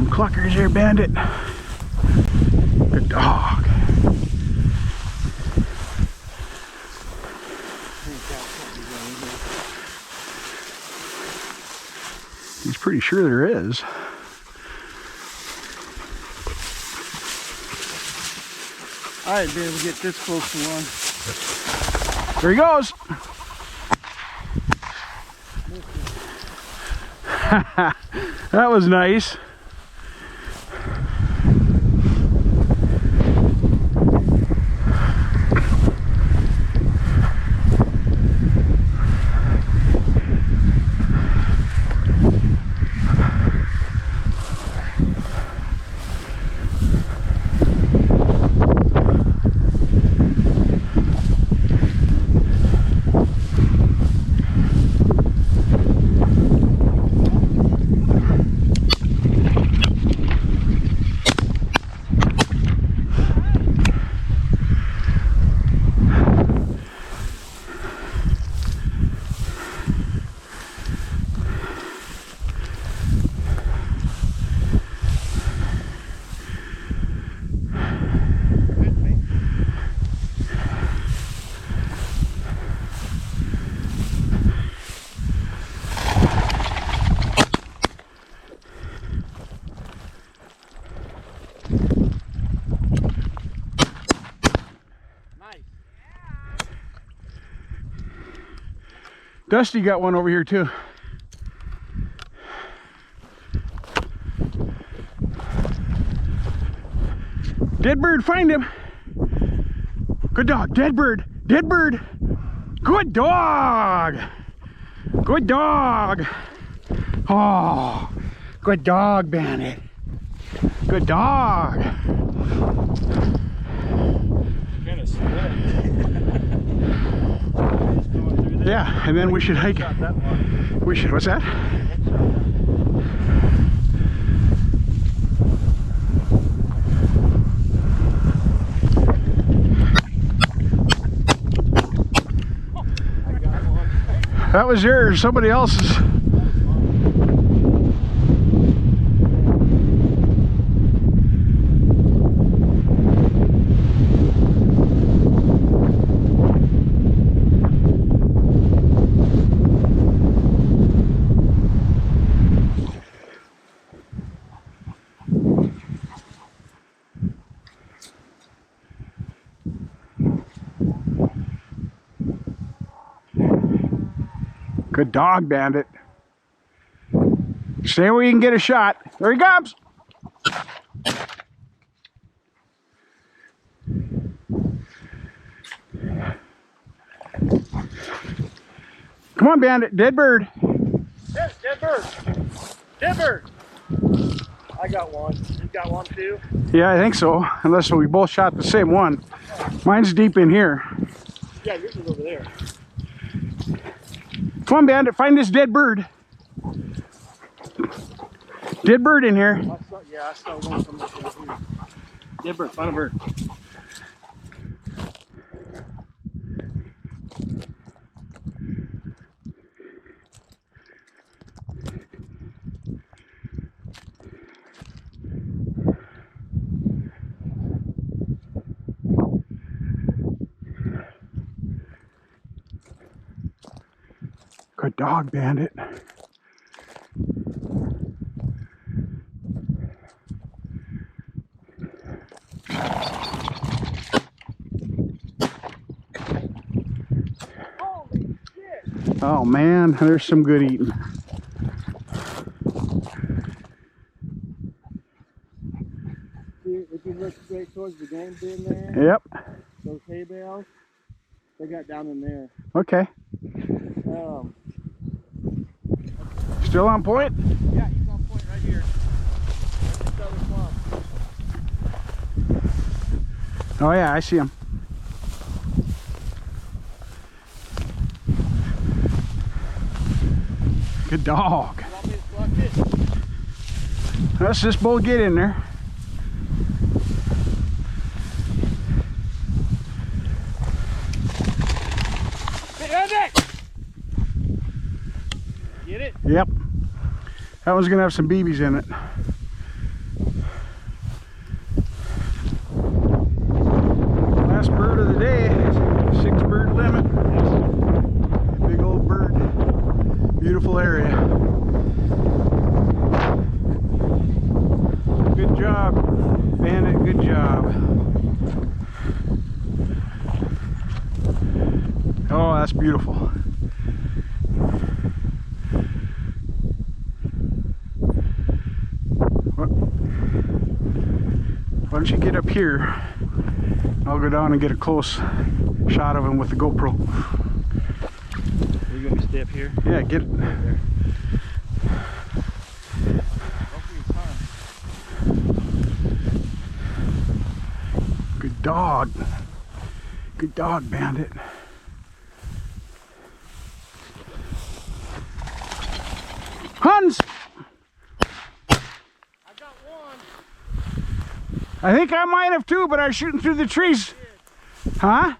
cluckers here, Bandit. Good dog. He's pretty sure there is. I didn't be able to get this close to one. There he goes. That was nice. Dusty got one over here too. Dead bird, find him. Good dog, dead bird, dead bird. Good dog. Good dog. Oh, good dog, Bandit. Good dog. Kind of split. Yeah, and then we should hike. We should, what's that? That was yours, somebody else's. Good dog, Bandit. Stay where you can get a shot. There he comes. Come on, Bandit. Dead bird. Yes, dead bird. Dead bird. I got one. You got one too? Yeah, I think so. Unless we both shot the same one. Mine's deep in here. Yeah, yours is over there. Come on, Bandit, find this dead bird. Dead bird in here. I saw one from this one. Dead bird, find a bird. Good dog, Bandit. Holy shit! Oh man, there's some good eating. If you look straight towards the game bin there, Yep. those hay bales, they got down in there. Okay. Still on point? Yeah, he's on point right here. This other clump. Oh yeah, I see him. Good dog. You want me to flush it? Let's just both get in there. Get it? Yep. That one's gonna have some BBs in it. beautiful area. Good job, Bandit, good job. Oh, that's beautiful. Why don't you get up here? I'll go down and get a close shot of him with the GoPro. Are you going to stay up here? Yeah, get it. There. Good dog. Good dog, Bandit. Hans! I got one. I think I might have too, but I was shooting through the trees. Huh?